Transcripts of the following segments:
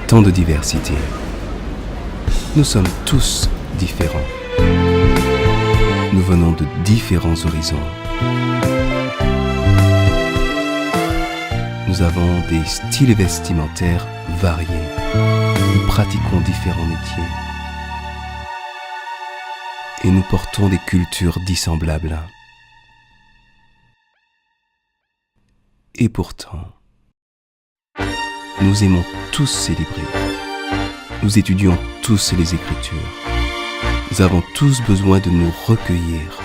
tant de diversité. Nous sommes tous différents. Nous venons de différents horizons. Nous avons des styles vestimentaires variés. Nous pratiquons différents métiers. Et nous portons des cultures dissemblables. Et pourtant, nous aimons tous célébrer. Nous étudions tous les Écritures. Nous avons tous besoin de nous recueillir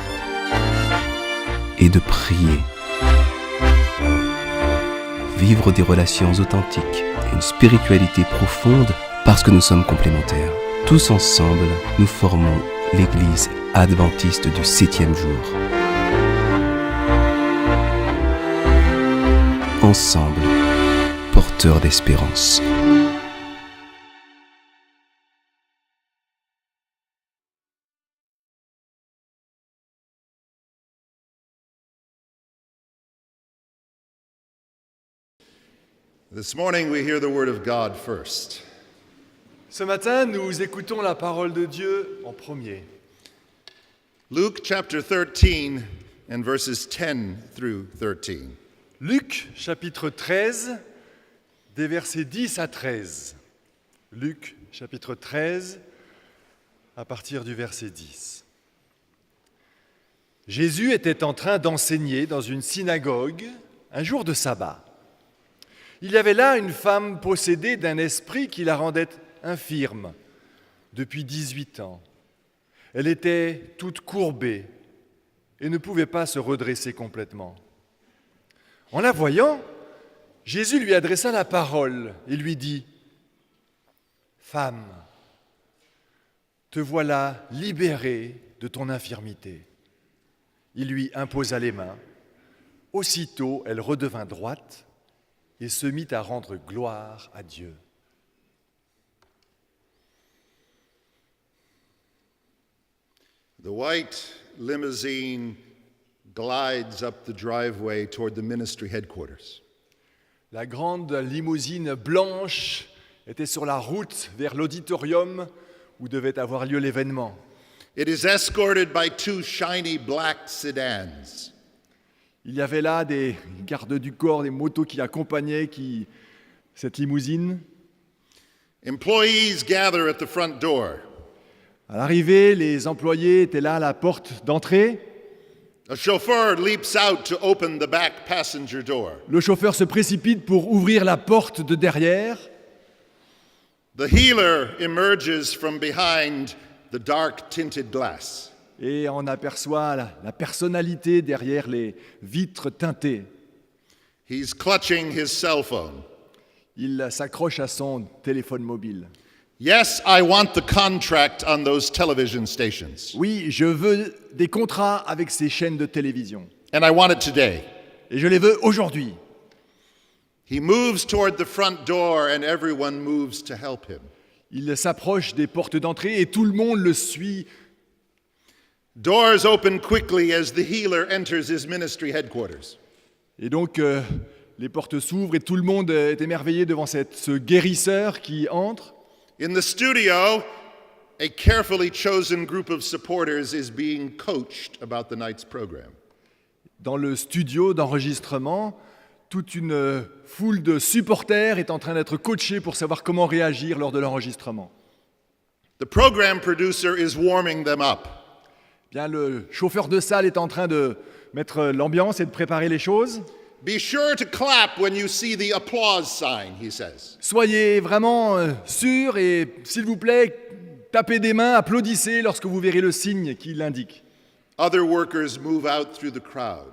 et de prier. Vivre des relations authentiques et une spiritualité profonde parce que nous sommes complémentaires. Tous ensemble, nous formons l'Église adventiste du 7e jour. Ensemble, porteurs d'espérance. This morning we hear the word of God first. Ce matin, nous écoutons la parole de Dieu en premier. Luke chapter 13 and verses 10 through 13. Luc, chapitre 13, des versets 10 à 13. Luc, chapitre 13, à partir du verset 10. Jésus était en train d'enseigner dans une synagogue un jour de sabbat. Il y avait là une femme possédée d'un esprit qui la rendait infirme depuis 18 ans. Elle était toute courbée et ne pouvait pas se redresser complètement. En la voyant, Jésus lui adressa la parole et lui dit « Femme, te voilà libérée de ton infirmité. » Il lui imposa les mains. Aussitôt, elle redevint droite et se mit à rendre gloire à Dieu. The white limousine glides up the driveway toward the ministry headquarters. La grande limousine blanche était sur la route vers l'auditorium où devait avoir lieu l'événement. It is escorted by two shiny black sedans. Il y avait là des gardes du corps, des motos qui accompagnaient cette limousine. Employees gather at the front door. À l'arrivée, les employés étaient là à la porte d'entrée. A chauffeur leaps out to open the back passenger door. Le chauffeur se précipite pour ouvrir la porte de derrière. The healer emerges from behind the dark tinted glass. Et on aperçoit la personnalité derrière les vitres teintées. He's clutching his cell phone. Il s'accroche à son téléphone mobile. Yes, I want the contract on those television stations. Oui, je veux des contrats avec ces chaînes de télévision. And I want it today. Et je les veux aujourd'hui. He moves toward the front door and everyone moves to help him. Il s'approche des portes d'entrée et tout le monde le suit. Doors open quickly as the healer enters his ministry headquarters. Et donc, les portes s'ouvrent et tout le monde est émerveillé devant ce guérisseur qui entre. In the studio, a carefully chosen group of supporters is being coached about the night's program. Dans le studio d'enregistrement, toute une foule de supporters est en train d'être coachés pour savoir comment réagir lors de l'enregistrement. The program producer is warming them up. Bien, le chauffeur de salle est en train de mettre l'ambiance et de préparer les choses. Be sure to clap when you see the applause sign, he says. Soyez vraiment sûrs et, s'il vous plaît, tapez des mains, applaudissez lorsque vous verrez le signe qui l'indique. Other workers move out through the crowd.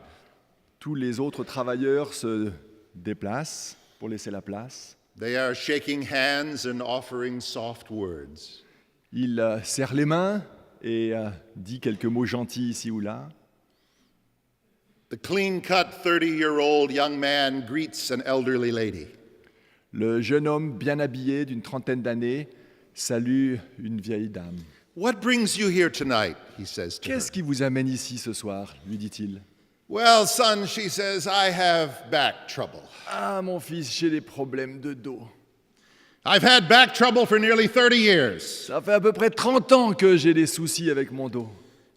Tous les autres travailleurs se déplacent pour laisser la place. They are shaking hands and offering soft words. Il serre les mains et dit quelques mots gentils ici ou là. The clean-cut 30-year-old young man greets an elderly lady. Le jeune homme bien habillé d'une trentaine d'années salue une vieille dame. What brings you here tonight? He says to her. Qu'est-ce qui vous amène ici ce soir, lui dit-il. Well, son, she says, I have back trouble. Ah, mon fils, j'ai des problèmes de dos. I've had back trouble for nearly 30 years, Ça fait à peu près 30 ans que j'ai des soucis avec mon dos.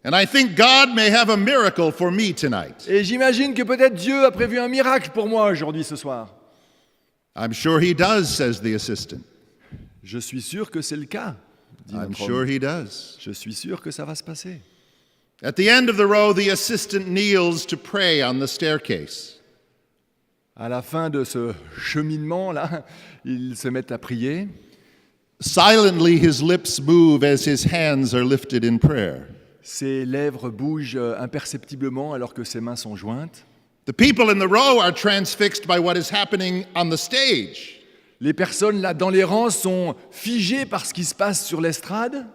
and I think God may have a miracle for me tonight. Et j'imagine que peut-être Dieu a prévu un miracle pour moi aujourd'hui, ce soir. I'm sure he does, says the assistant. Je suis sûr que c'est le cas, dit I'm notre sure homme. he does. Je suis sûr que ça va se passer. At the end of the row, the assistant kneels to pray on the staircase. À la fin de ce cheminement-là, ils se mettent à prier. Silently, his lips move as his hands are lifted in prayer. Ses lèvres bougent imperceptiblement alors que ses mains sont jointes. The people in the row are transfixed by what is happening on the stage. Les personnes là dans les rangs sont figées par ce qui se passe sur l'estrade.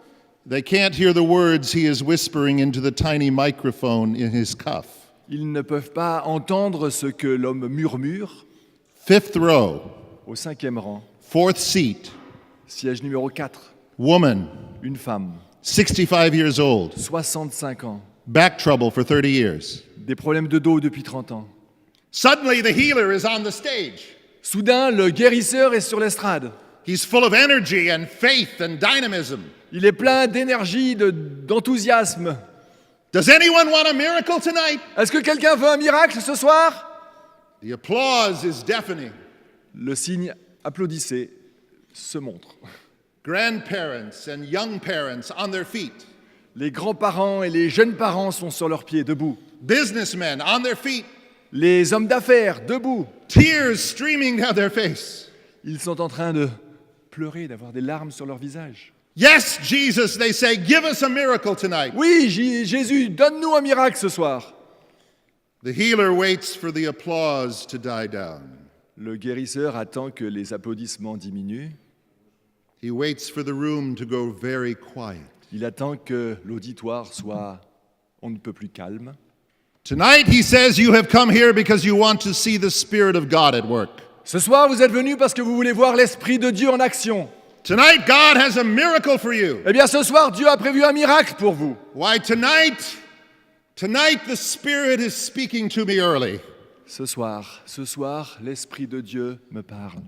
They can't hear the words he is whispering into the tiny microphone in his cuff. Ils ne peuvent pas entendre ce que l'homme murmure. Fifth row, Au 5e rang, fourth seat, siège numéro 4, woman, une femme, 65 years old, 65 ans, back trouble for 30 years. des problèmes de dos depuis 30 ans. Suddenly, the healer is on the stage. Soudain, le guérisseur est sur l'estrade. He's full of energy and faith and dynamism. Il est plein d'énergie, d'enthousiasme. Does anyone want a miracle tonight? Est-ce que quelqu'un veut un miracle ce soir? The applause is deafening. Le signe applaudissez se montre. Grandparents and young parents on their feet. Les grands-parents et les jeunes parents sont sur leurs pieds, debout. Businessmen on their feet. Les hommes d'affaires, debout. Tears streaming down their face. Ils sont en train de pleurer, d'avoir des larmes sur leur visage. Yes, Jesus, they say, give us a miracle tonight. Oui, Jésus, donne-nous un miracle ce soir. The healer waits for the applause to die down. Le guérisseur attend que les applaudissements diminuent. He waits for the room to go very quiet. Il attend que l'auditoire soit on ne peut plus calme. Tonight, he says, you have come here because you want to see the Spirit of God at work. Ce soir, vous êtes venus parce que vous voulez voir l'Esprit de Dieu en action. Tonight, God has a miracle for you. Eh bien, ce soir, Dieu a prévu un miracle pour vous. Why, tonight, the Spirit is speaking to me early. Ce soir, l'Esprit de Dieu me parle.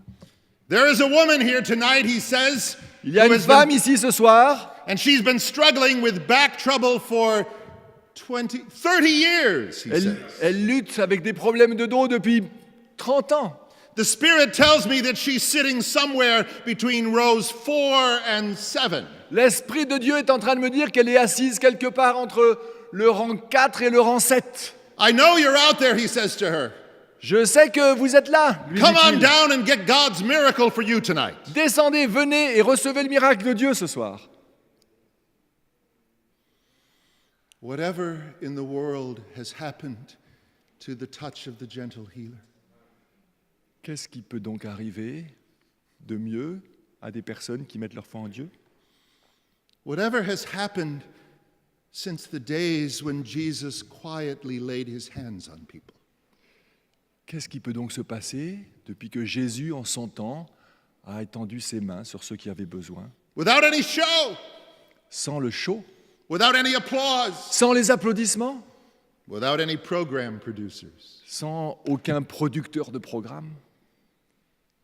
There is a woman here tonight, he says, Il y a who une has femme been- ici ce soir, and she's been struggling with back trouble for 30 years, he says. elle lutte avec des problèmes de dos depuis 30 ans. The Spirit tells me that she's sitting somewhere between rows 4 and 7. L'Esprit de Dieu est en train de me dire qu'elle est assise quelque part entre le rang 4 et le rang 7. I know you're out there, he says to her. Je sais que vous êtes là, lui Come on dit-il. down and get God's miracle for you tonight. Descendez, venez et recevez le miracle de Dieu ce soir. Whatever in the world has happened to the touch of the gentle healer? Qu'est-ce qui peut donc arriver de mieux à des personnes qui mettent leur foi en Dieu? Whatever has happened since the days when Jesus quietly laid his hands on people? Qu'est-ce qui peut donc se passer depuis que Jésus, en son temps, a étendu ses mains sur ceux qui avaient besoin, Without any show, sans le show, without any applause, sans les applaudissements, without any program producers. sans aucun producteur de programme?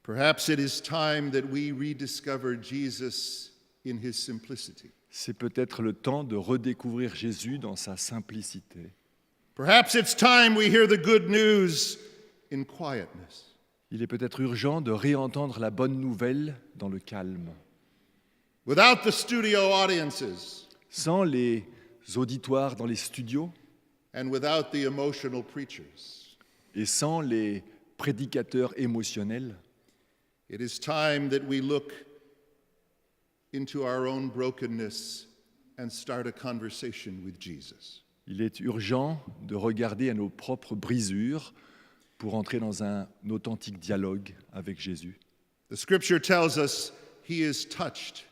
Perhaps it is time that we rediscover Jesus in his simplicity. C'est peut-être le temps de redécouvrir Jésus dans sa simplicité. Perhaps it's time we hear the good news in quietness. Il est peut-être urgent de réentendre la bonne nouvelle dans le calme, Without the studio audiences sans les auditoires dans les studios and without the emotional preachers. et sans les prédicateurs émotionnels. It is time that we look into our own brokenness and start a conversation with Jesus. Il est urgent de regarder à nos propres brisures pour entrer dans un authentique dialogue avec Jésus. The scripture tells us he is touched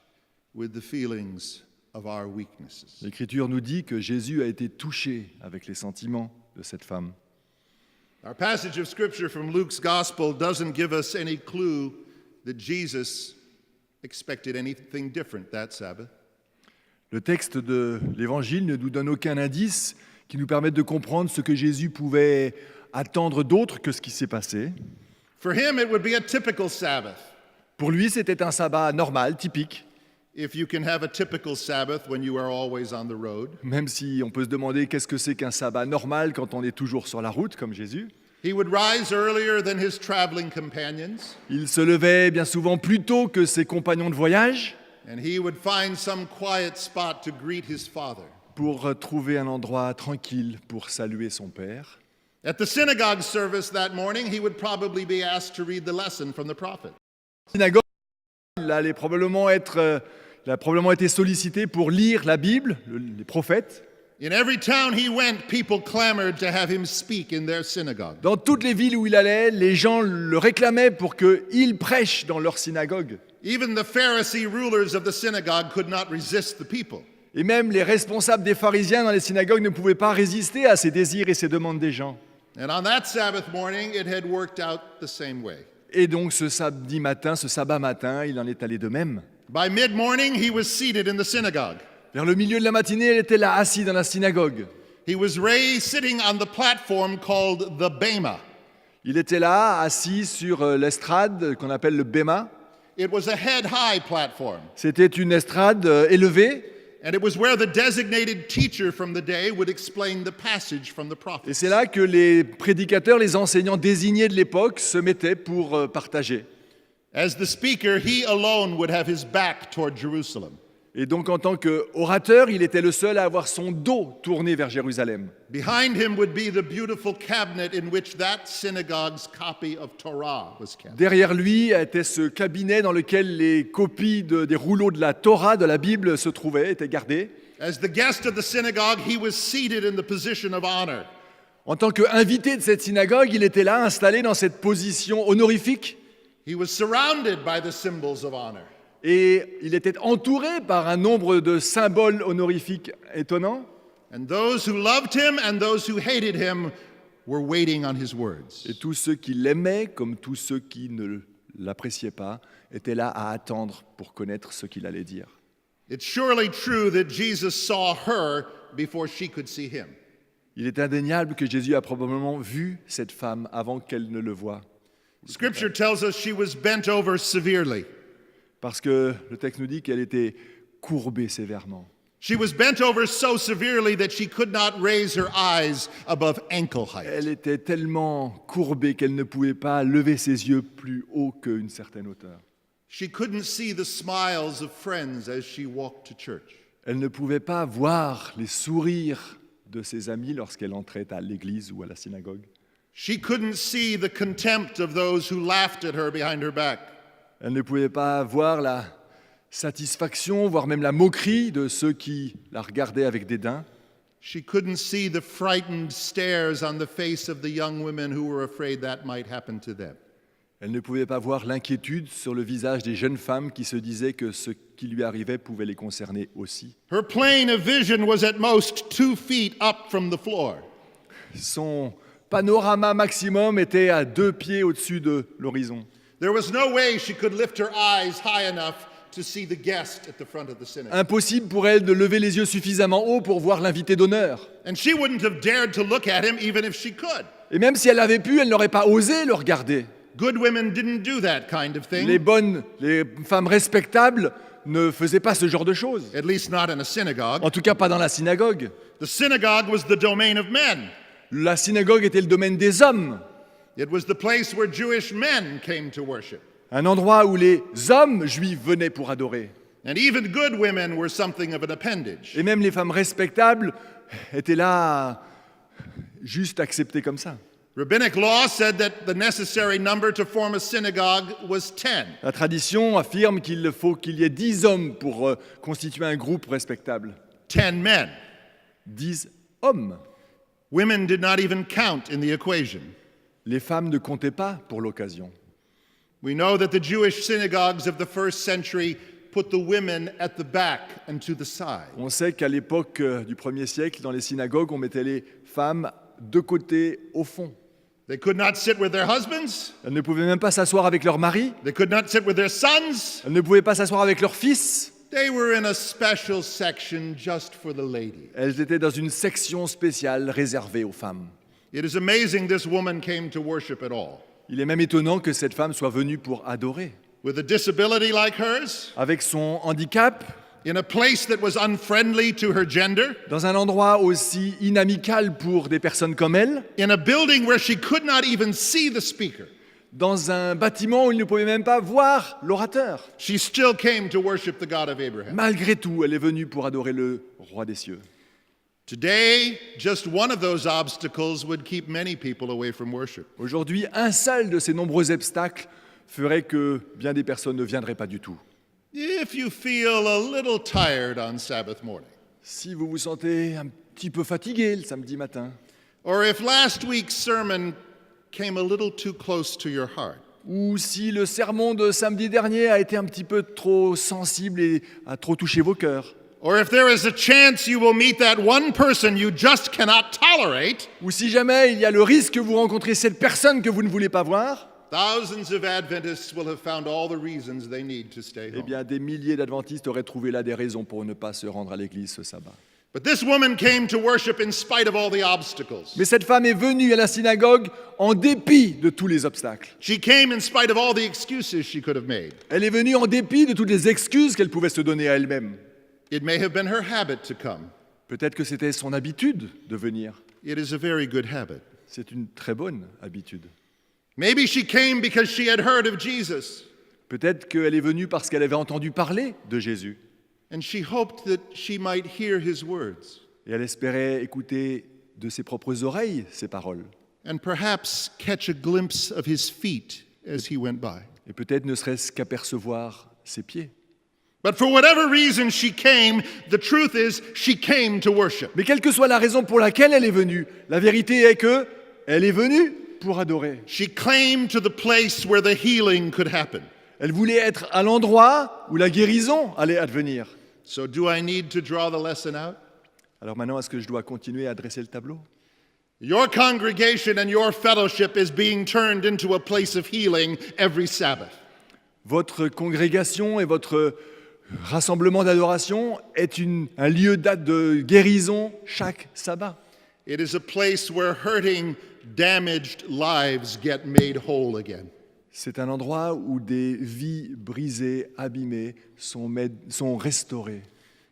with the feelings of our weaknesses. L'Écriture nous dit que Jésus a été touché avec les sentiments de cette femme. Our passage of scripture from Luke's gospel doesn't give us any clue that Jesus expected anything different that Sabbath. Le texte de l'Évangile ne nous donne aucun indice qui nous permette de comprendre ce que Jésus pouvait attendre d'autre que ce qui s'est passé. For him, it would be a typical Sabbath. Pour lui, c'était un sabbat normal, typique, if you can have a typical Sabbath when you are always on the road. même si on peut se demander qu'est-ce que c'est qu'un sabbat normal quand on est toujours sur la route, comme Jésus. He would rise earlier than his traveling companions, Il se levait bien souvent plus tôt que ses compagnons de voyage and he would find some quiet spot to greet his father. pour trouver un endroit tranquille pour saluer son père. At the synagogue service that morning, he would probably be asked to read the lesson from the prophet. Synagogue, il a probablement été sollicité pour lire la Bible, les prophètes. In every town he went, people clamored to have him speak in their synagogue. Dans toutes les villes où il allait, les gens le réclamaient pour qu'il prêche dans leur synagogue. Even the Pharisee rulers of the synagogue could not resist the people. Et même les responsables des pharisiens dans les synagogues ne pouvaient pas résister à ces désirs et ces demandes des gens. And on that Sabbath morning, it had worked out the same way. Et donc ce sabbat matin, il en est allé de même. By mid-morning, he was seated in the synagogue. Vers le milieu de la matinée, il était là, assis dans la synagogue. He was sitting on the platform called the Bema. Il était là, assis sur l'estrade qu'on appelle le Béma. It was a head-high platform, C'était une estrade élevée. and it was where the designated teacher from the day would explain the passage from the Et prophet. c'est là que les prédicateurs, les enseignants désignés de l'époque se mettaient pour partager. As the speaker, he alone would have his back toward Jerusalem. Et donc en tant qu'orateur, il était le seul à avoir son dos tourné vers Jérusalem. Behind him would be the beautiful cabinet in which that synagogue's copy of Torah was kept. Derrière lui était ce cabinet dans lequel les copies des rouleaux de la Torah, de la Bible, se trouvaient, étaient gardées. As the guest of the synagogue, he was seated in the position of honor. En tant qu'invité de cette synagogue, il était là, installé dans cette position honorifique. He was surrounded by the symbols of honor. Et il était entouré par un nombre de symboles honorifiques étonnants. And those who loved him and those who hated him were waiting on his words. Et tous ceux qui l'aimaient, comme tous ceux qui ne l'appréciaient pas, étaient là à attendre pour connaître ce qu'il allait dire. It's surely true that Jesus saw her before she could see him. Il est indéniable que Jésus a probablement vu cette femme avant qu'elle ne le voie. Scripture tells us she was bent over severely. Parce que le texte nous dit qu'elle était courbée sévèrement. She was bent over so severely that she could not raise her eyes above ankle height. Elle était tellement courbée qu'elle ne pouvait pas lever ses yeux plus haut qu'une certaine hauteur. She couldn't see the smiles of friends as she walked to church. Elle ne pouvait pas voir les sourires de ses amis lorsqu'elle entrait à l'église ou à la synagogue. She couldn't see the contempt of those who laughed at her behind her back. Elle ne pouvait pas voir la satisfaction, voire même la moquerie de ceux qui la regardaient avec dédain. She couldn't see the frightened stares on the face of the young women who were afraid that might happen to them. Elle ne pouvait pas voir l'inquiétude sur le visage des jeunes femmes qui se disaient que ce qui lui arrivait pouvait les concerner aussi. Her plane of vision was at most 2 feet up from the floor. Son panorama maximum était à 2 pieds au-dessus de l'horizon. There was no way she could lift her eyes high enough to see the guest at the front of the synagogue. Impossible pour elle de lever les yeux suffisamment haut pour voir l'invité d'honneur. And she wouldn't have dared to look at him even if she could. Et même si elle avait pu, elle n'aurait pas osé le regarder. Good women didn't do that kind of thing, Les femmes respectables ne faisaient pas ce genre de choses. at least not in a synagogue. En tout cas, pas dans la synagogue. The synagogue was the domain of men. La synagogue était le domaine des hommes. It was the place where Jewish men came to worship. Un endroit où les hommes juifs venaient pour adorer. And even good women were something of an appendage. Et même les femmes respectables étaient là, juste acceptées comme ça. Rabbinic law said that the necessary number to form a synagogue was 10. La tradition affirme qu'il faut qu'il y ait 10 hommes pour constituer un groupe respectable. 10 men. 10 hommes. Women did not even count in the equation. Les femmes ne comptaient pas pour l'occasion. We know that the Jewish synagogues of the first century put the women at the back and to the side. On sait qu'à l'époque du 1er siècle, dans les synagogues, on mettait les femmes de côté au fond. They could not sit with their husbands. Elles ne pouvaient même pas s'asseoir avec leurs maris. They could not sit with their sons. Elles ne pouvaient pas s'asseoir avec leurs fils. They were in a special section just for the ladies. Elles étaient dans une section spéciale réservée aux femmes. It is amazing this woman came to worship at all. Il est même étonnant que cette femme soit venue pour adorer. with a disability like hers, avec son handicap, in a place that was unfriendly to her gender, dans un endroit aussi inamical pour des personnes comme elle, in a building where she could not even see the speaker. dans un bâtiment où il ne pouvait même pas voir l'orateur. She still came to worship the God of Abraham. Malgré tout, elle est venue pour adorer le roi des cieux. Today, just one of those obstacles would keep many people away from worship. Aujourd'hui, un seul de ces nombreux obstacles ferait que bien des personnes ne viendraient pas du tout. If you feel a little tired on Sabbath morning, Si vous vous sentez un petit peu fatigué le samedi matin, or if last week's sermon came a little too close to your heart, ou si le sermon de samedi dernier a été un petit peu trop sensible et a trop touché vos cœurs, or if there is a chance you will meet that one person you just cannot tolerate, ou si jamais il y a le risque que vous rencontrez cette personne que vous ne voulez pas voir, thousands of Adventists will have found all the reasons they need to stay eh home. bien des milliers d'adventistes auraient trouvé là des raisons pour ne pas se rendre à l'église ce sabbat. But this woman came to worship in spite of all the obstacles. Mais cette femme est venue à la synagogue en dépit de tous les obstacles. She came in spite of all the excuses she could have made. Elle est venue en dépit de toutes les excuses qu'elle pouvait se donner à elle-même. It may have been her habit to come. Peut-être que c'était son habitude de venir. It is a very good habit. C'est une très bonne habitude. Maybe she came because she had heard of Jesus, Peut-être qu'elle est venue parce qu'elle avait entendu parler de Jésus. and she hoped that she might hear his words, Et elle espérait écouter de ses propres oreilles ces paroles. and perhaps catch a glimpse of his feet as he went by. Et peut-être ne serait-ce qu'apercevoir ses pieds. But for whatever reason she came, the truth is she came to worship. Mais quelle que soit la raison pour laquelle elle est venue, la vérité est que elle est venue pour adorer. She claimed to the place where the healing could happen. Elle voulait être à l'endroit où la guérison allait advenir. So do I need to draw the lesson out? Alors maintenant, est-ce que je dois continuer à dresser le tableau? Your congregation and your fellowship is being turned into a place of healing every Sabbath. Votre congrégation et votre rassemblement d'adoration est un lieu de guérison chaque sabbat. It is a place where hurting, damaged lives get made whole again. C'est un endroit où des vies brisées, abîmées sont restaurées.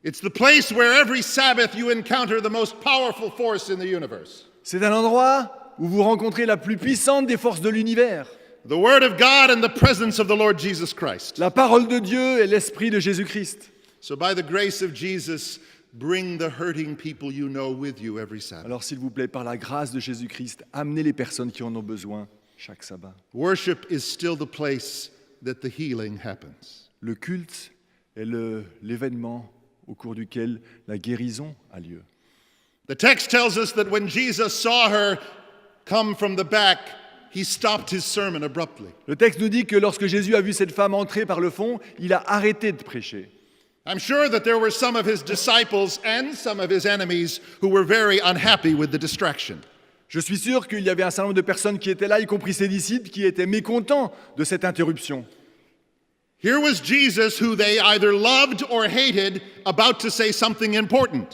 It's the place where every Sabbath you encounter the most powerful force in the universe. C'est un endroit où vous rencontrez la plus puissante des forces de l'univers, The Word of God and the presence of the Lord Jesus Christ. la parole de Dieu et l'Esprit de Jésus-Christ. So by the grace of Jesus, bring the hurting people you know with you every Sabbath. Alors s'il vous plaît, par la grâce de Jésus-Christ, amenez les personnes qui en ont besoin chaque sabbat. Worship is still the place that the healing happens. Le culte est l'événement au cours duquel la guérison a lieu. The text tells us that when Jesus saw her come from the back, he stopped his sermon abruptly. Le texte nous dit que lorsque Jésus a vu cette femme entrer par le fond, il a arrêté de prêcher. I'm sure that there were some of his disciples and some of his enemies who were very unhappy with the distraction. Je suis sûr qu'il y avait un certain nombre de personnes qui étaient là, y compris ses disciples, qui étaient mécontents de cette interruption. Here was Jesus, who they either loved or hated, about to say something important.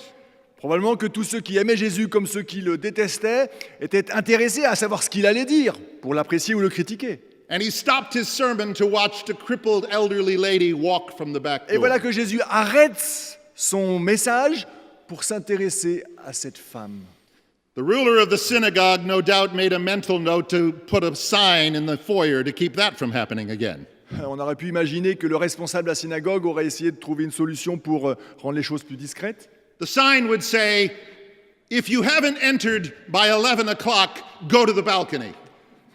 Probablement que tous ceux qui aimaient Jésus comme ceux qui le détestaient étaient intéressés à savoir ce qu'il allait dire, pour l'apprécier ou le critiquer. And he stopped his sermon to watch the crippled elderly lady walk from the back Et door. voilà que Jésus arrête son message pour s'intéresser à cette femme. The ruler of the synagogue no doubt made a mental note to put a sign in the foyer to keep that from happening again. On aurait pu imaginer que le responsable de la synagogue aurait essayé de trouver une solution pour rendre les choses plus discrètes. The sign would say, if you haven't entered by 11 o'clock, go to the balcony.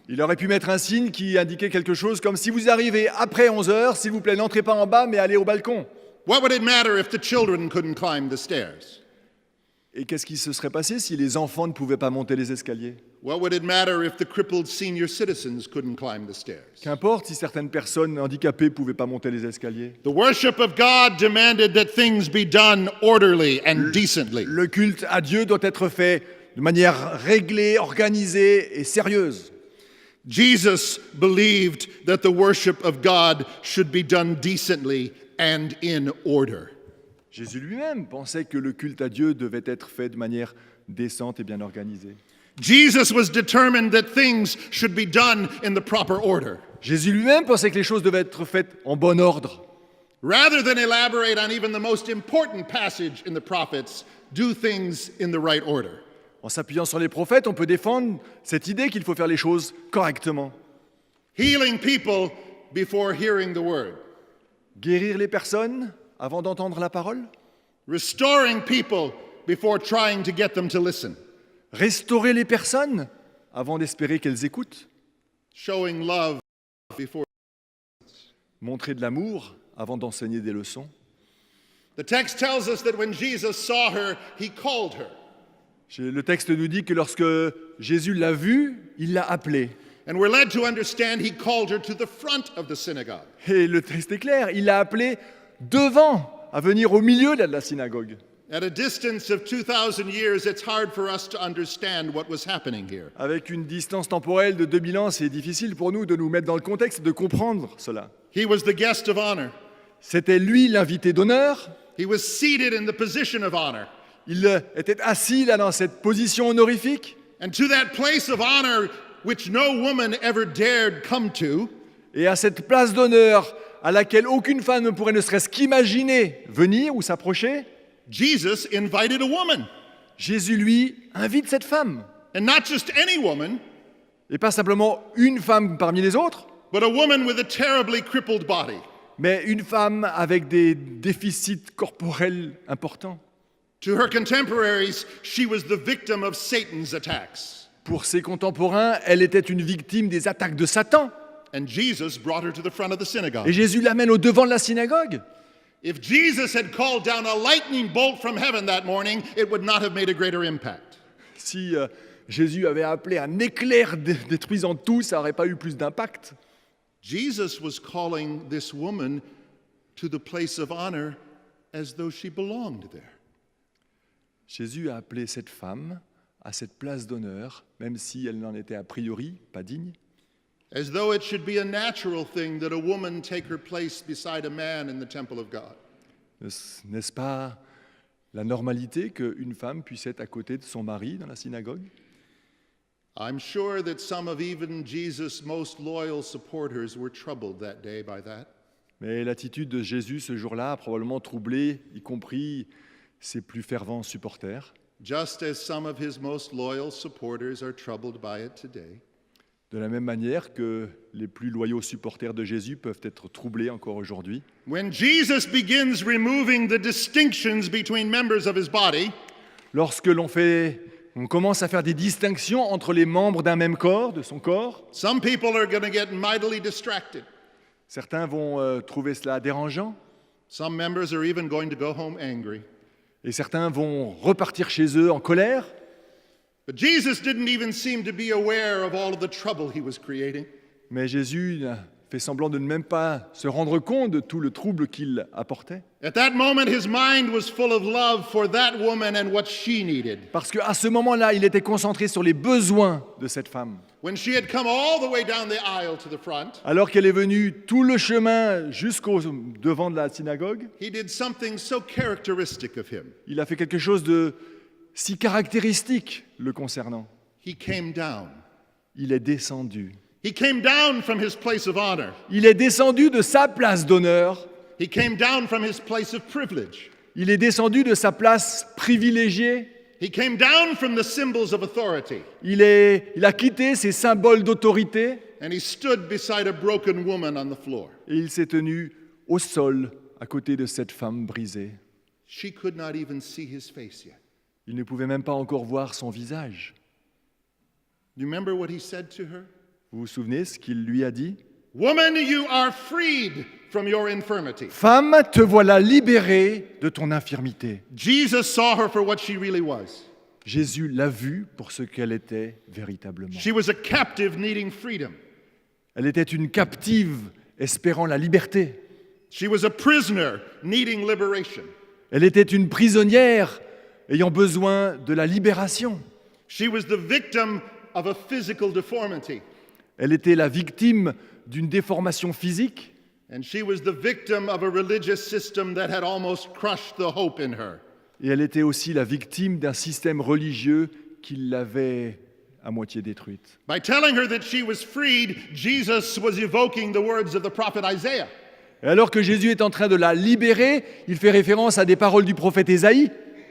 Il aurait pu mettre un signe qui indiquait quelque chose comme « Si vous arrivez après 11 heures, s'il vous plaît, n'entrez pas en bas, mais allez au balcon. What would it matter if the children couldn't climb the stairs? » Et qu'est-ce qui se serait passé si les enfants ne pouvaient pas monter les escaliers? What would it matter if the crippled senior citizens couldn't climb the stairs? Qu'importe si certaines personnes handicapées ne pouvaient pas monter les escaliers. The worship of God demanded that things be done orderly and decently. Le culte à Dieu doit être fait de manière réglée, organisée et sérieuse. Jesus believed that the worship of God should be done decently and in order. Jésus lui-même pensait que le culte à Dieu devait être fait de manière décente et bien organisée. Jesus was determined that things should be done in the proper order. Jésus lui-même pensait que les choses devaient être faites en bon ordre. Rather than elaborate on even the most important passage in the prophets, do things in the right order. En s'appuyant sur les prophètes, on peut défendre cette idée qu'il faut faire les choses correctement. Healing people before hearing the word. Guérir les personnes avant d'entendre la parole. Restoring people before trying to get them to listen. Restaurer les personnes avant d'espérer qu'elles écoutent. Showing love before. Montrer de l'amour avant d'enseigner des leçons. The text tells us that when Jesus saw her, he called her. Le texte nous dit que lorsque Jésus l'a vue, il l'a appelée. And we're led to understand he called her to the front of the synagogue. Et le texte est clair, il l'a appelée devant, à venir au milieu de la synagogue. At a distance of 2,000 years, it's hard for us to understand what was happening here. Avec une distance temporelle de 2000 ans, c'est difficile pour nous de nous mettre dans le contexte et de comprendre cela. He was the guest of honor. C'était lui l'invité d'honneur. He was seated in the position of honor. Il était assis là dans cette position honorifique. And to that place of honor which no woman ever dared come to, Et à cette place d'honneur à laquelle aucune femme ne pourrait ne serait-ce qu'imaginer venir ou s'approcher, Jesus invited a woman. Jésus, lui, invite cette femme. And not just any woman, Et pas simplement une femme parmi les autres, but a woman with a terribly crippled body. mais une femme avec des déficits corporels importants. To her contemporaries, she was the victim of Satan's attacks. Pour ses contemporains, elle était une victime des attaques de Satan. And Jesus brought her to the front of the Et synagogue. Jésus l'amène au devant de la synagogue. If Jesus had called down a lightning bolt from heaven that morning, it would not have made a greater impact. Si Jésus avait appelé un éclair détruisant tout, ça n'aurait pas eu plus d'impact. Jesus was calling this woman to the place of honor as though she belonged there. Jésus a appelé cette femme à cette place d'honneur, même si elle n'en était a priori pas digne, As though it should be a natural thing that a woman take her place beside a man in the temple of God. N'est-ce pas la normalité qu'une femme puisse être à côté de son mari dans la synagogue? I'm sure that some of even Jesus' most loyal supporters were troubled that day by that. Mais l'attitude de Jésus ce jour-là a probablement troublé, y compris ses plus fervents supporters, Just as some of his most loyal supporters are troubled by it today. de la même manière que les plus loyaux supporters de Jésus peuvent être troublés encore aujourd'hui. When Jesus begins removing the distinctions between members of his body, Lorsque on commence à faire des distinctions entre les membres d'un même corps, de son corps, some people are going to get mightily distracted. certains vont trouver cela dérangeant Some members are even going to go home angry. et certains vont repartir chez eux en colère. But Jesus didn't even seem to be aware of all of the trouble he was creating. Mais Jésus fait semblant de ne même pas se rendre compte de tout le trouble qu'il apportait. At that moment, his mind was full of love for that woman and what she needed. Parce qu'à ce moment-là, il était concentré sur les besoins de cette femme. When she had come all the way down the aisle to the front, Alors qu'elle est venue tout le chemin jusqu'au devant de la synagogue, he did something so characteristic of him. il a fait quelque chose de si caractéristique le concernant. He came down. Il est descendu. He came down from his place of honor. Il est descendu de sa place d'honneur. He came down from his place of privilege. Il est descendu de sa place privilégiée. He came down from the symbols of authority. Il a quitté ses symboles d'autorité And he stood beside a broken woman on the floor. et il s'est tenu au sol à côté de cette femme brisée. She could not even see his face yet. Il ne pouvait même pas encore voir son visage. Do you remember what he said to her? Vous vous souvenez ce qu'il lui a dit? Woman, you are freed from your infirmity. Femme, te voilà libérée de ton infirmité. Jesus saw her for what she really was. Jésus l'a vue pour ce qu'elle était véritablement. She was a captive needing freedom. Elle était une captive espérant la liberté. She was a prisoner needing liberation. Elle était une prisonnière ayant besoin de la libération. She was the victim of a physical deformity. Elle était la victime d'une déformation physique And she was the victim of a religious system that had almost crushed the hope in her. et elle était aussi la victime d'un système religieux qui l'avait à moitié détruite. By telling her that she was freed, Jesus was evoking the words of the prophet Isaiah. Et alors que Jésus est en train de la libérer, il fait référence à des paroles du prophète Ésaïe.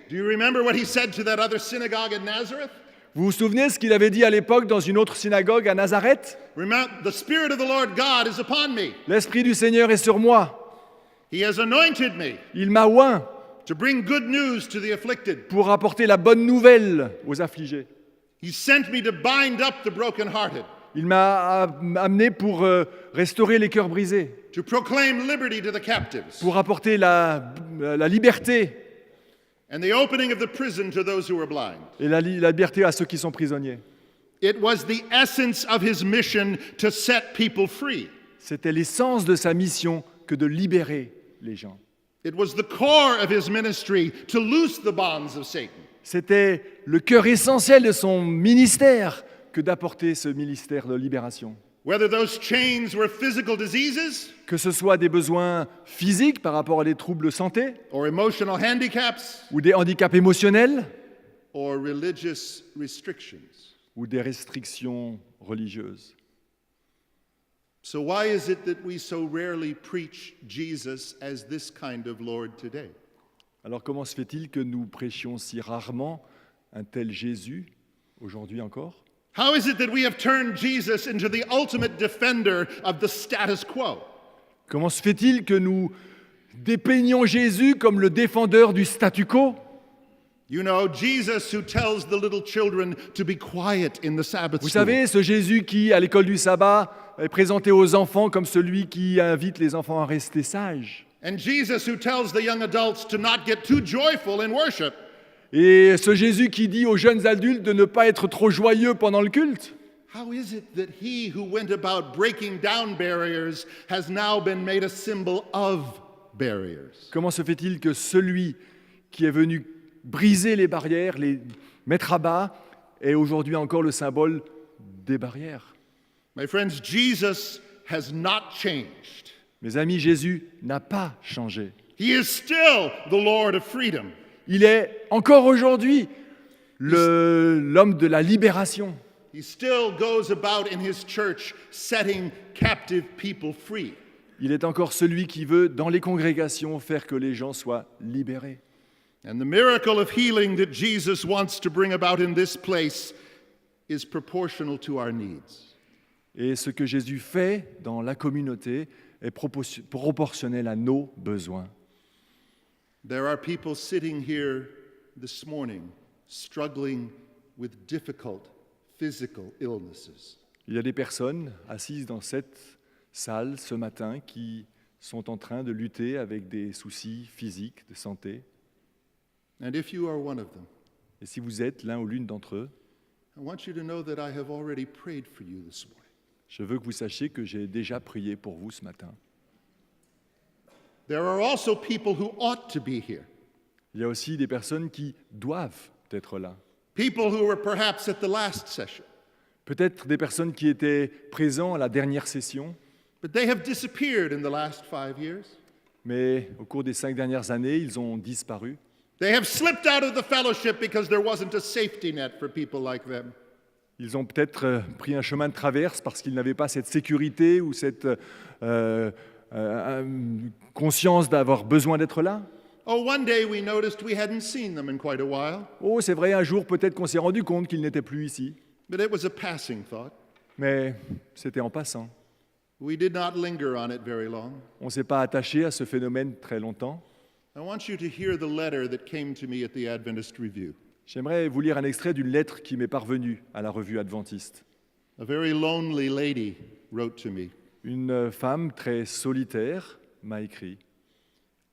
Do you remember what he said to that other synagogue in Nazareth? Vous vous souvenez ce qu'il avait dit à l'époque dans une autre synagogue à Nazareth? Remember, the Spirit of the Lord God is upon me. L'Esprit du Seigneur est sur moi. He has anointed me Il m'a oint to bring good news to the afflicted. pour apporter la bonne nouvelle aux affligés. He sent me to bind up the brokenhearted, Il m'a amené pour restaurer les cœurs brisés, to proclaim liberty to the captives, pour apporter la liberté and the opening of the prison to those who were blind. et la liberté à ceux qui sont prisonniers. It was the essence of his mission to set people free. C'était l'essence de sa mission que de libérer les gens. It was the core of his ministry to loose the bonds of Satan. C'était le cœur essentiel de son ministère que d'apporter ce ministère de libération. Whether those chains were physical diseases Que ce soit des besoins physiques par rapport à des troubles de santé or emotional handicaps ou des handicaps émotionnels or religious restrictions. ou des restrictions religieuses. So why is it that we so rarely preach Jesus as this kind of Lord today? Alors comment se fait-il que nous prêchions si rarement un tel Jésus aujourd'hui encore? How is it that we have turned Jesus into the ultimate defender of the status quo? Comment se fait-il que nous dépeignons Jésus comme le défendeur du statu quo? You know, Jesus who tells the little children to be quiet in the Sabbath Vous school. savez, ce Jésus qui, à l'école du sabbat, est présenté aux enfants comme celui qui invite les enfants à rester sages. And Jesus who tells the young adults to not get too joyful in worship. Et ce Jésus qui dit aux jeunes adultes de ne pas être trop joyeux pendant le culte. How is it that he who went about breaking down barriers has now been made a symbol of barriers? Comment se fait-il que celui qui est venu briser les barrières, les mettre à bas, est aujourd'hui encore le symbole des barrières? My friends, Jesus has not changed. Mes amis, Jésus n'a pas changé. He is still the Lord of freedom. Il est encore aujourd'hui l'homme de la libération. He still goes about in his church setting captive people free. Il est encore celui qui veut, dans les congrégations, faire que les gens soient libérés. And the miracle of healing that Jesus wants to bring about in this place is proportional to our needs. Et ce que Jésus fait dans la communauté est proportionnel à nos besoins. There are people sitting here this morning struggling with difficult physical illnesses. Il y a des personnes assises dans cette salle ce matin qui sont en train de lutter avec des soucis physiques, de santé. And if you are one of them, Et si vous êtes l'un ou l'une d'entre eux, I want you to know that I have already prayed for you this morning. je veux que vous sachiez que j'ai déjà prié pour vous ce matin. There are also people who ought to be here. Il y a aussi des personnes qui doivent être là. People who were perhaps at the last session, Peut-être des personnes qui étaient présentes à la dernière session, but they have disappeared in the last 5 years. mais au cours des 5 dernières années, ils ont disparu. They have slipped out of the fellowship because there wasn't a safety net for people like them. Ils ont peut-être pris un chemin de traverse parce qu'ils n'avaient pas cette sécurité ou cette conscience d'avoir besoin d'être là. Oh, one day we noticed we hadn't seen them in quite a while, Oh, c'est vrai, un jour peut-être qu'on s'est rendu compte qu'ils n'étaient plus ici, but it was a passing thought. mais c'était en passant. We did not linger on it very long. On ne s'est pas attaché à ce phénomène très longtemps. I want you to hear the letter that came to me at the Adventist Review. J'aimerais vous lire un extrait d'une lettre qui m'est parvenue à la revue adventiste. A very lonely lady wrote to me. Une femme très solitaire m'a écrit.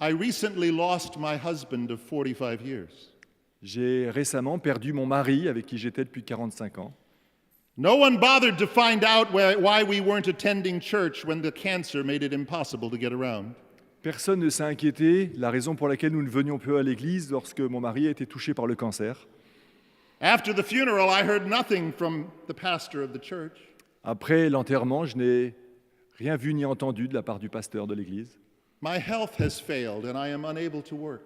I recently lost my husband of 45 years. J'ai récemment perdu mon mari avec qui j'étais depuis 45 ans. No one bothered to find out why we weren't attending church when the cancer made it impossible to get around. Personne ne s'est inquiété, la raison pour laquelle nous ne venions plus à l'église lorsque mon mari a été touché par le cancer. After the funeral, I heard nothing from the pastor of the church. Après l'enterrement, je n'ai rien vu ni entendu de la part du pasteur de l'église. My health has failed and I am unable to work.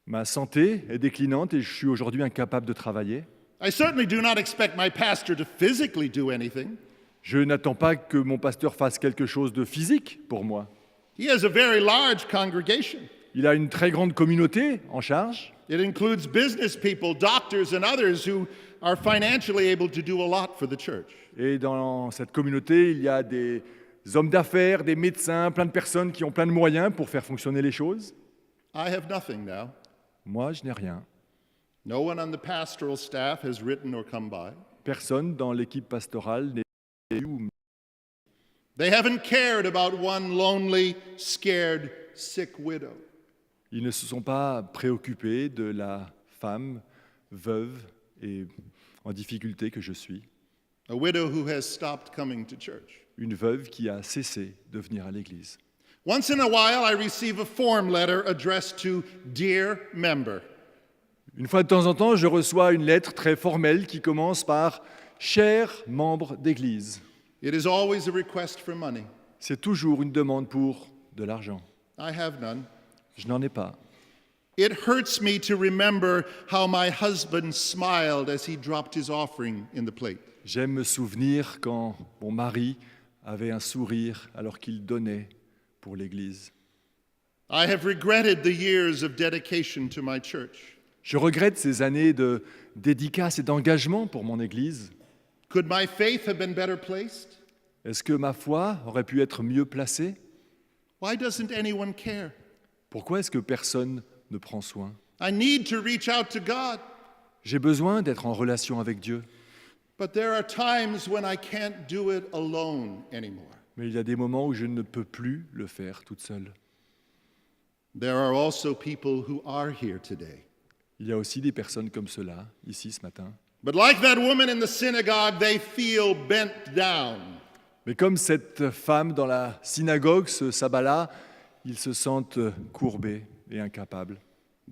Ma santé est déclinante et je suis aujourd'hui incapable de travailler. I certainly do not expect my pastor to physically do anything. Je n'attends pas que mon pasteur fasse quelque chose de physique pour moi. He has a very large congregation. Il a une très grande communauté en charge. It includes business people, doctors, and others who are financially able to do a lot for the church. Et dans cette communauté, il y a des hommes d'affaires, des médecins, plein de personnes qui ont plein de moyens pour faire fonctionner les choses. I have nothing now. Moi, je n'ai rien. No one on the pastoral staff has written or come by. Personne dans l'équipe pastorale n'est venu ou They haven't cared about one lonely, scared, sick widow. ils ne se sont pas préoccupés de la femme veuve et en difficulté que je suis. A widow who has stopped coming to church. Une veuve qui a cessé de venir à l'église. Once in a while, I receive a form letter addressed to Dear Member. Une fois de temps en temps, je reçois une lettre très formelle qui commence par « Cher membre d'église ». It is always a request for money. C'est toujours une demande pour de l'argent. I have none. Je n'en ai pas. It hurts me to remember how my husband smiled as he dropped his offering in the plate. J'aime me souvenir quand mon mari avait un sourire alors qu'il donnait pour l'église. I have regretted the years of dedication to my church. Je regrette ces années de dédicace et d'engagement pour mon église. Could my faith have been better placed? Est-ce que ma foi aurait pu être mieux placée? Why doesn't anyone care? Pourquoi est-ce que personne ne prend soin? I need to reach out to God, J'ai besoin d'être en relation avec Dieu, but there are times when I can't do it alone anymore. mais il y a des moments où je ne peux plus le faire toute seule. There are also people who are here today. Il y a aussi des personnes comme cela, ici ce matin. But like that woman in the synagogue, they feel bent down. Mais comme cette femme dans la synagogue, ce sabbat-là, ils se sentent courbés et incapables.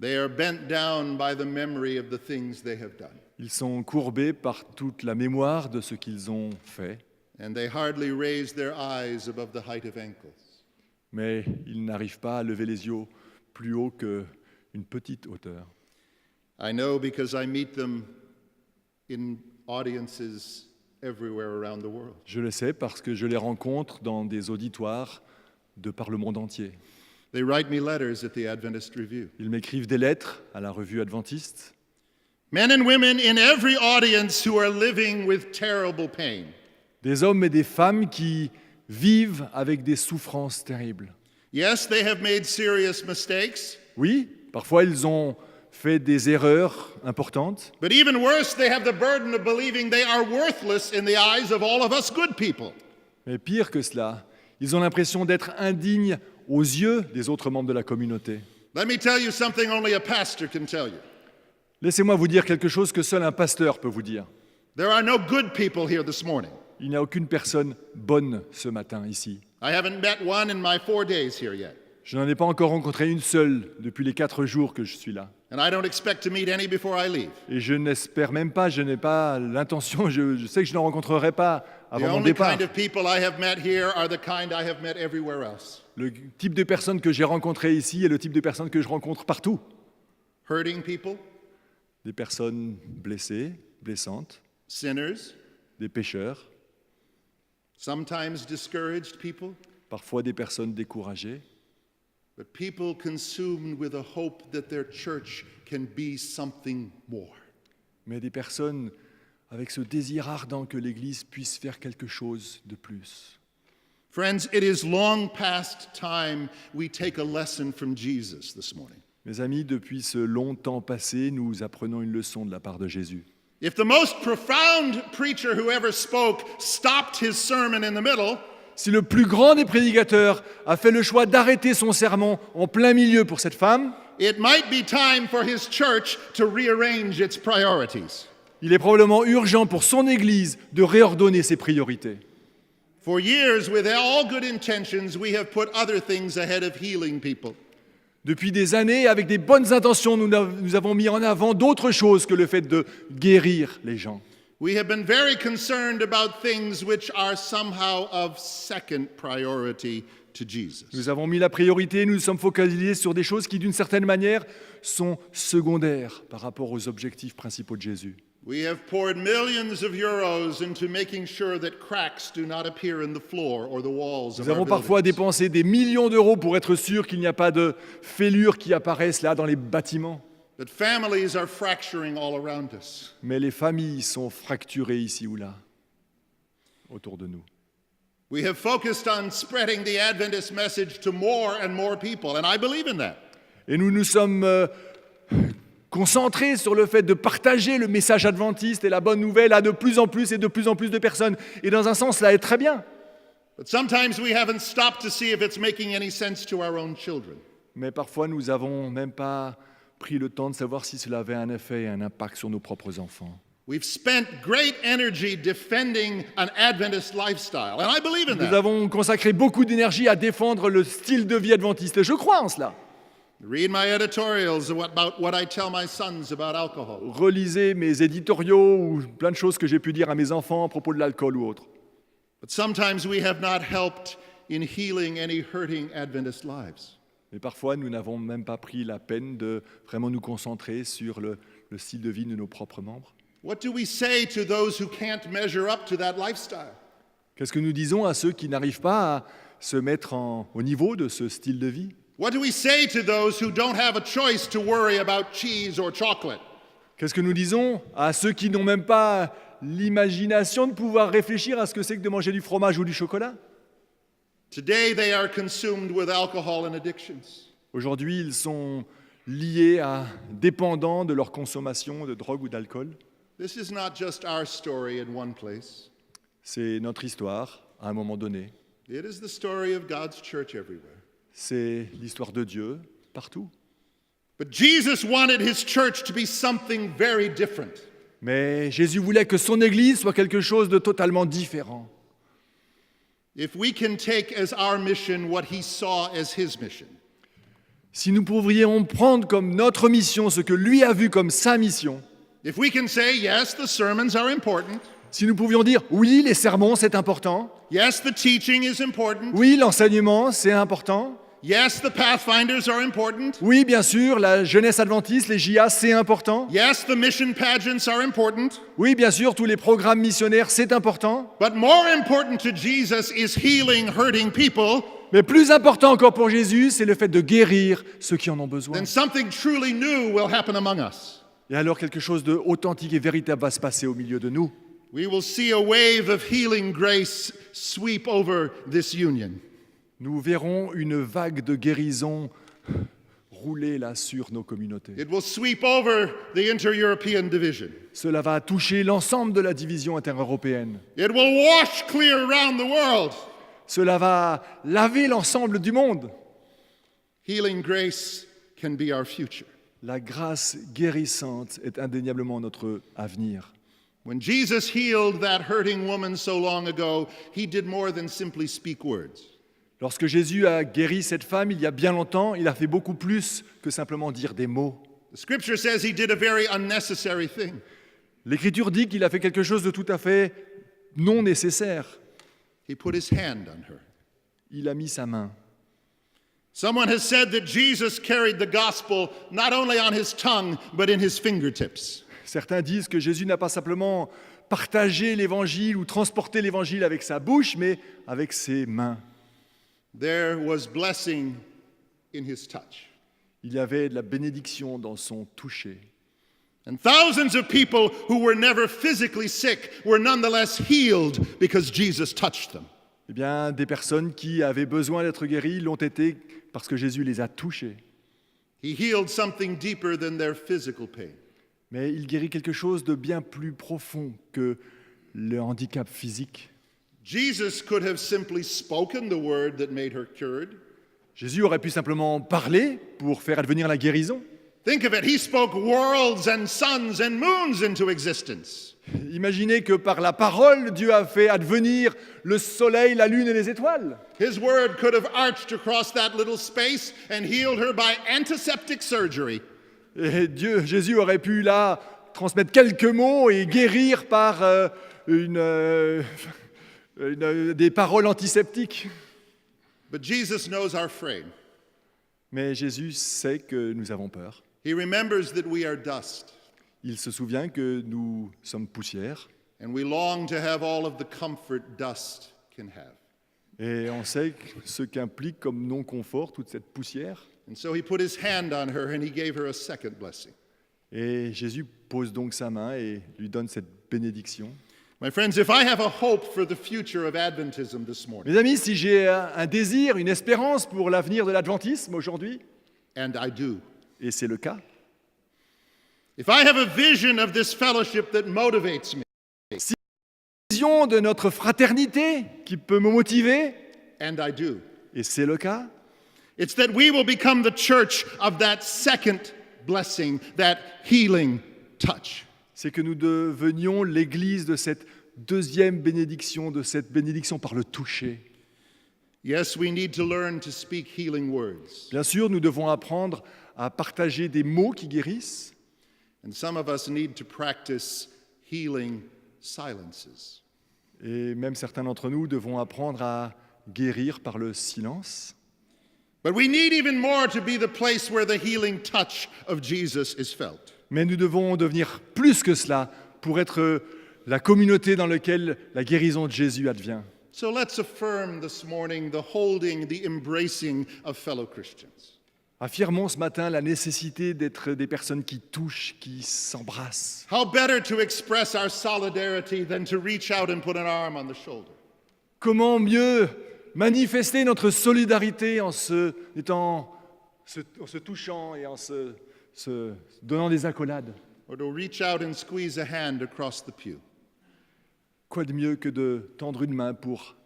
They are bent down by the memory of the things they have done. Ils sont courbés par toute la mémoire de ce qu'ils ont fait, And they hardly raise their eyes above the height of ankles. mais ils n'arrivent pas à lever les yeux plus haut qu'une petite hauteur. I know because I meet them in audiences everywhere around the world. Je le sais parce que je les rencontre dans des auditoires de par le monde entier. They write me letters at the Adventist Review. Ils m'écrivent des lettres à la revue adventiste. Men and women in every audience who are living with terrible pain. Des hommes et des femmes qui vivent avec des souffrances terribles. Yes, they have made serious mistakes, Oui, parfois ils ont fait des erreurs importantes, but even worse, they have the burden of believing they are worthless in the eyes of all of us good people. mais pire que cela, ils ont l'impression d'être indignes aux yeux des autres membres de la communauté. Let me tell you something only a pastor can tell you. Laissez-moi vous dire quelque chose que seul un pasteur peut vous dire. There are no good people here this morning. Il n'y a aucune personne bonne ce matin ici. I haven't met one in my 4 days here yet. Je n'en ai pas encore rencontré une seule depuis les 4 jours que je suis là. And I don't expect to meet any before I leave. Et je n'espère même pas, je n'ai pas l'intention, je sais que je n'en rencontrerai pas The avant mon only départ. kind of people I have met here are the kind I have met everywhere else. Le type de personnes que j'ai rencontrées ici est le type de personnes que je rencontre partout. Hurting people, Des personnes blessées, blessantes, sinners, des pécheurs, sometimes discouraged people, parfois des personnes découragées, but people consumed with a hope that their church can be something more. mais des personnes avec ce désir ardent que l'Église puisse faire quelque chose de plus. Friends, it is long past time we take a lesson from Jesus this morning. Mes amis, depuis ce long temps passé, nous apprenons une leçon de la part de Jésus. If the most profound preacher who ever spoke stopped his sermon in the middle, Si le plus grand des prédicateurs a fait le choix d'arrêter son sermon en plein milieu pour cette femme, it might be time for his church to rearrange its priorities. il est probablement urgent pour son Église de réordonner ses priorités. For years, with all good intentions, we have put other things ahead of healing people. Depuis des années, avec des bonnes intentions, nous avons mis en avant d'autres choses que le fait de guérir les gens. We have been very concerned about things which are somehow of second priority to Jesus. Nous avons mis la priorité, nous nous sommes focalisés sur des choses qui, d'une certaine manière, sont secondaires par rapport aux objectifs principaux de Jésus. We have poured millions of euros into making sure that cracks do not appear in the floor or the walls of Nous avons our parfois buildings. dépensé des millions d'euros pour être sûr qu'il n'y a pas de fêlures qui apparaissent là dans les bâtiments. But families are fracturing all around us. Mais les familles sont fracturées ici ou là, autour de nous. We have focused on spreading the Adventist message to more and more people, and I believe in that. Et nous nous sommes concentrés sur le fait de partager le message adventiste et la bonne nouvelle à de plus en plus et de plus en plus de personnes. Et dans un sens, cela est très bien. But sometimes we haven't stopped to see if it's making any sense to our own children. Mais parfois, nous n'avons même pas pris le temps de savoir si cela avait un effet et un impact sur nos propres enfants. We've spent great energy defending an Adventist lifestyle, and I believe in Nous that. avons consacré beaucoup d'énergie à défendre le style de vie adventiste. Et je crois en cela. Read my editorials about what I tell my sons about alcohol. Relisez mes éditoriaux ou plein de choses que j'ai pu dire à mes enfants à propos de l'alcool ou autre. But sometimes we have not helped in healing any hurting Adventist lives. Mais parfois, nous n'avons même pas pris la peine de vraiment nous concentrer sur le style de vie de nos propres membres. What do we say to those who can't measure up to that lifestyle? Qu'est-ce que nous disons à ceux qui n'arrivent pas à se mettre au niveau de ce style de vie? What do we say to those who don't have a choice to worry about cheese or chocolate? Qu'est-ce que nous disons à ceux qui n'ont même pas l'imagination de pouvoir réfléchir à ce que c'est que de manger du fromage ou du chocolat? Today they are consumed with alcohol and addictions. Aujourd'hui, ils sont liés dépendants de leur consommation de drogue ou d'alcool. This is not just our story in one place. C'est notre histoire à un moment donné. It is the story of God's church everywhere. C'est l'histoire de Dieu partout. But Jesus wanted his church to be something very different. Mais Jésus voulait que son Église soit quelque chose de totalement différent. If we can take as our mission what he saw as his mission, Si nous pourrions prendre comme notre mission ce que lui a vu comme sa mission, if we can say, yes, the sermons are important, si nous pouvions dire oui, les sermons, c'est important, yes, the teaching is important, oui, l'enseignement, c'est important, yes, the pathfinders are important, oui, bien sûr, la jeunesse adventiste, les JA, c'est important, yes, the mission pageants are important, oui, bien sûr, tous les programmes missionnaires, c'est important, but more important to Jesus is healing hurting people mais plus important encore pour Jésus, c'est le fait de guérir ceux qui en ont besoin. then something truly new will happen among us. Et alors quelque chose d'authentique et véritable va se passer au milieu de nous. We will see a wave of healing grace sweep over this union. Nous verrons une vague de guérison rouler là sur nos communautés. It will sweep over the inter-European division. Cela va toucher l'ensemble de la division intereuropéenne. It will wash clear around the world. Cela va laver l'ensemble du monde. Healing grace can be our future. La grâce guérissante est indéniablement notre avenir. When Jesus healed that hurting woman so long ago, he did more than simply speak words. Lorsque Jésus a guéri cette femme il y a bien longtemps, il a fait beaucoup plus que simplement dire des mots. The scripture says he did a very unnecessary thing. L'Écriture dit qu'il a fait quelque chose de tout à fait non nécessaire. He put his hand on her. Il a mis sa main. Someone has said that Jesus carried the gospel not only on his tongue, but in his fingertips. Certains disent que Jésus n'a pas simplement partagé l'Évangile ou transporté l'Évangile avec sa bouche, mais avec ses mains. There was blessing in his touch. Il y avait de la bénédiction dans son toucher. And thousands of people who were never physically sick were nonetheless healed because Jesus touched them. Eh bien, des personnes qui avaient besoin d'être guéries l'ont été parce que Jésus les a touchés. He healed something deeper than their physical pain. Mais il guérit quelque chose de bien plus profond que le handicap physique. Jesus could have simply spoken the word that made her cured. Jésus aurait pu simplement parler pour faire advenir la guérison. Think of it, he spoke worlds and suns and moons into existence. Imaginez que par la parole, Dieu a fait advenir le soleil, la lune et les étoiles. His word could have arched across that little space and healed her by antiseptic surgery. Et Jésus aurait pu là transmettre quelques mots et guérir par des paroles antiseptiques. But Jesus knows our frame. Mais Jésus sait que nous avons peur. He remembers that we are dust. Il se souvient que nous sommes poussière and we long to have all of the comfort dust can have. et on sait ce qu'implique comme non-confort toute cette poussière. And so he put his hand on her and he gave her a second blessing. Et Jésus pose donc sa main et lui donne cette bénédiction. My friends, if I have a hope for the future of Adventism this morning, Mes amis, si j'ai un désir, une espérance pour l'avenir de l'adventisme aujourd'hui, and I do, et c'est le cas, if I have a vision of this fellowship that motivates me, vision de notre fraternité qui peut me motiver, and I do, et c'est le cas, it's that we will become the church of that second blessing, that healing touch. c'est que nous devenions l'église de cette deuxième bénédiction, de cette bénédiction par le toucher. Yes, we need to learn to speak healing words. Bien sûr, nous devons apprendre à partager des mots qui guérissent, And some of us need to practice healing silences. et même certains d'entre nous devons apprendre à guérir par le silence. But we need even more to be the place where the healing touch of Jesus is felt. Mais nous devons devenir plus que cela pour être la communauté dans laquelle la guérison de Jésus advient. So let's affirm this morning the holding, the embracing of fellow Christians. Affirmons ce matin la nécessité d'être des personnes qui touchent, qui s'embrassent. How better to express our solidarity than to reach out and put an arm on the shoulder? Comment mieux manifester notre solidarité en se touchant et en se donnant des accolades? Or to reach out and squeeze a hand across the pew? Quoi de mieux que de tendre une main pour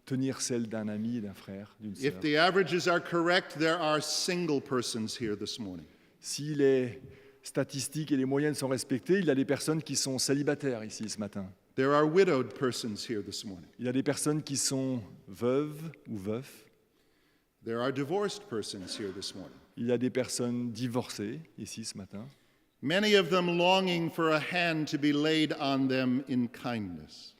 tenir celle d'un ami, d'un frère, d'une sœur? If the averages are correct, there are single persons here this morning. Si les statistiques et les moyennes sont respectées, il y a des personnes qui sont célibataires ici ce matin. There are widowed persons here this morning. Il y a des personnes qui sont veuves ou veufs. There are divorced persons here this morning. Il y a des personnes divorcées ici ce matin. Many of them longing for a hand to be laid on them in kindness.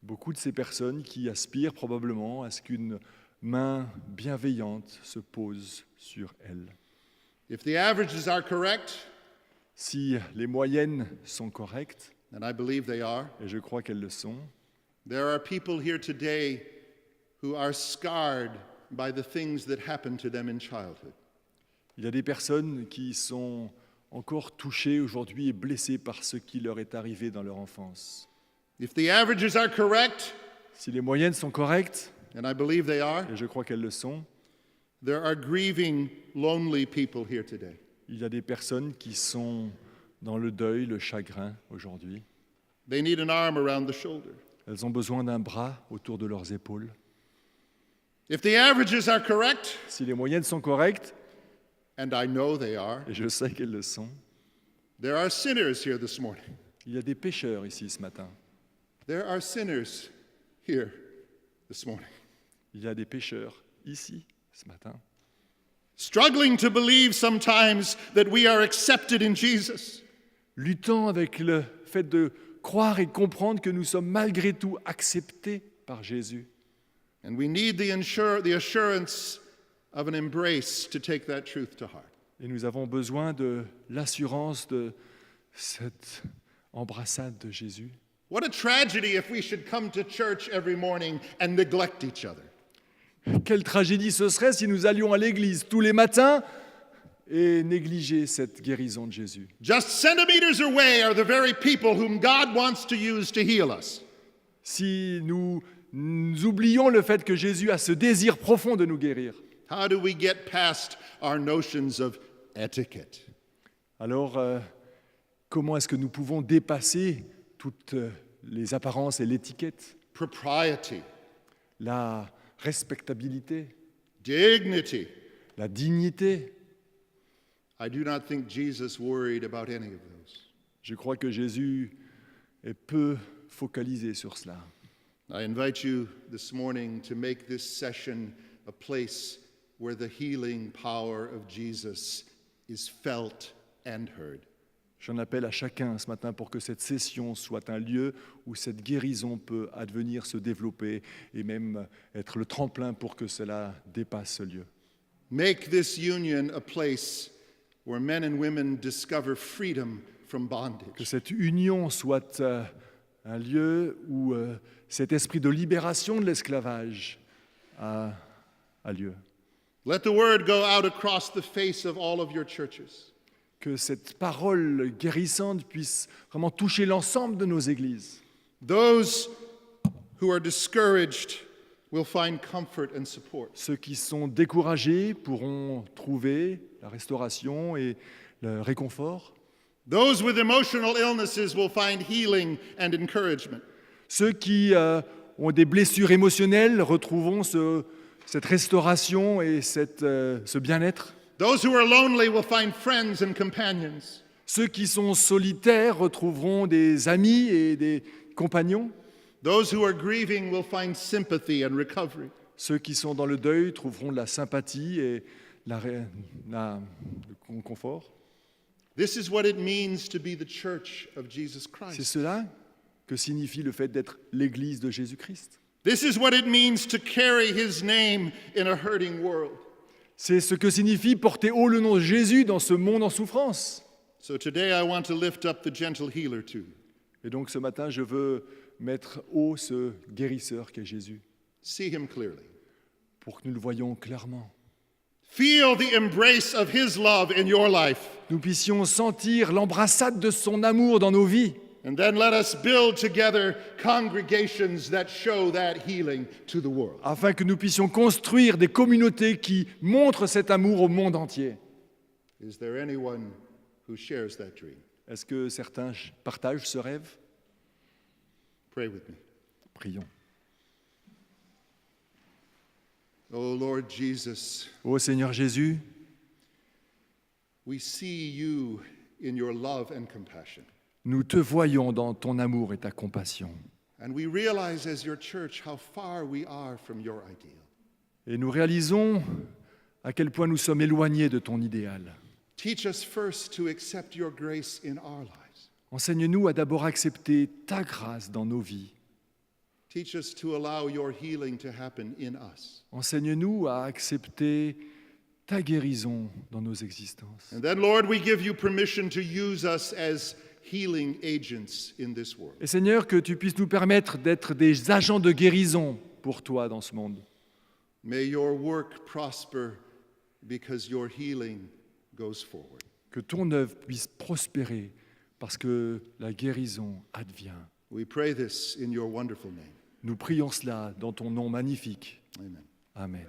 Beaucoup de ces personnes qui aspirent probablement à ce qu'une main bienveillante se pose sur elles. If the averages are correct, Si les moyennes sont correctes, and I believe they are, et je crois qu'elles le sont, there are people here today who are scarred by the things that happened to them in childhood. il y a des personnes qui sont encore touchées aujourd'hui et blessées par ce qui leur est arrivé dans leur enfance. If the averages are correct, Si les moyennes sont correctes, and I believe they are, et je crois qu'elles le sont, there are grieving, lonely people here today. il y a des personnes qui sont dans le deuil, le chagrin aujourd'hui. They need an arm around the shoulder. Elles ont besoin d'un bras autour de leurs épaules. If the averages are correct, Si les moyennes sont correctes, and I know they are, et je sais qu'elles le sont, there are sinners here this morning. il y a des pécheurs ici ce matin. There are sinners here this morning. Il y a des pécheurs ici ce matin, Struggling to believe sometimes that we are accepted in Jesus. luttant avec le fait de croire et comprendre que nous sommes malgré tout acceptés par Jésus. And we need the assurance of an embrace to take that truth to heart. Et nous avons besoin de l'assurance de cette embrassade de Jésus. What a tragedy if we should come to church every morning and neglect each other. Quelle tragédie ce serait si nous allions à l'église tous les matins et négliger cette guérison de Jésus. Just centimeters away are the very people whom God wants to use to heal us. Si nous oublions le fait que Jésus a ce désir profond de nous guérir, How do we get past our notions of etiquette? alors comment est-ce que nous pouvons dépasser toutes les apparences et l'étiquette, Propriety, la respectabilité, dignity. la dignité? I do not think Jesus worried about any of those. Je crois que Jésus est peu focalisé sur cela. I invite you this morning to make this session a place where the healing power of Jesus is felt and heard. J'en appelle à chacun ce matin pour que cette session soit un lieu où cette guérison peut advenir, se développer et même être le tremplin pour que cela dépasse ce lieu. Make this union a place where men and women discover freedom from Que bondage. cette union soit un lieu où cet esprit de libération de l'esclavage a lieu. Let the word go out across the face of all of your churches. Que cette parole guérissante puisse vraiment toucher l'ensemble de nos églises. Those who are discouraged will find comfort and support. Ceux qui sont découragés pourront trouver la restauration et le réconfort. Those with emotional illnesses will find healing and encouragement. Ceux qui ont des blessures émotionnelles retrouveront cette restauration et ce bien-être. Those who are lonely will find friends and companions. Ceux qui sont solitaires retrouveront des amis et des compagnons. Those who are grieving will find sympathy and recovery. Ceux qui sont dans le deuil trouveront de la sympathie et le confort. This is what it means to be the church of Jesus C'est Christ. cela que signifie le fait d'être l'Église de Jésus-Christ. This is what it means to carry his name in a hurting world. C'est ce que signifie porter haut le nom de Jésus dans ce monde en souffrance. So today I want to lift up the gentle healer too. Et donc ce matin, je veux mettre haut ce guérisseur qu'est Jésus, See him clearly. pour que nous le voyions clairement. Feel the embrace of his love in your life. Nous puissions sentir l'embrassade de son amour dans nos vies. And then let us build together congregations that show that healing to the world. Afin que nous puissions construire des communautés qui montrent cet amour au monde entier. Is there anyone who shares that dream? Est-ce que certains partagent ce rêve? Pray with me. Prions. Oh Lord Jesus, Ô Seigneur Jésus, we see you in your love and compassion. nous te voyons dans ton amour et ta compassion. And we realize as your church how far we are from your ideal. Et nous réalisons à quel point nous sommes éloignés de ton idéal. Teach us first to accept your grace in our lives. Enseigne-nous à d'abord accepter ta grâce dans nos vies. Teach us to allow your healing to happen in us. Enseigne-nous à accepter ta guérison dans nos existences. And then, Lord, we give you permission to use us as healing agents in this world. Et Seigneur, que tu puisses nous permettre d'être des agents de guérison pour toi dans ce monde. May your work prosper because your healing goes forward. Que ton œuvre puisse prospérer parce que la guérison advient. We pray this in your wonderful name. Nous prions cela dans ton nom magnifique. Amen. Amen.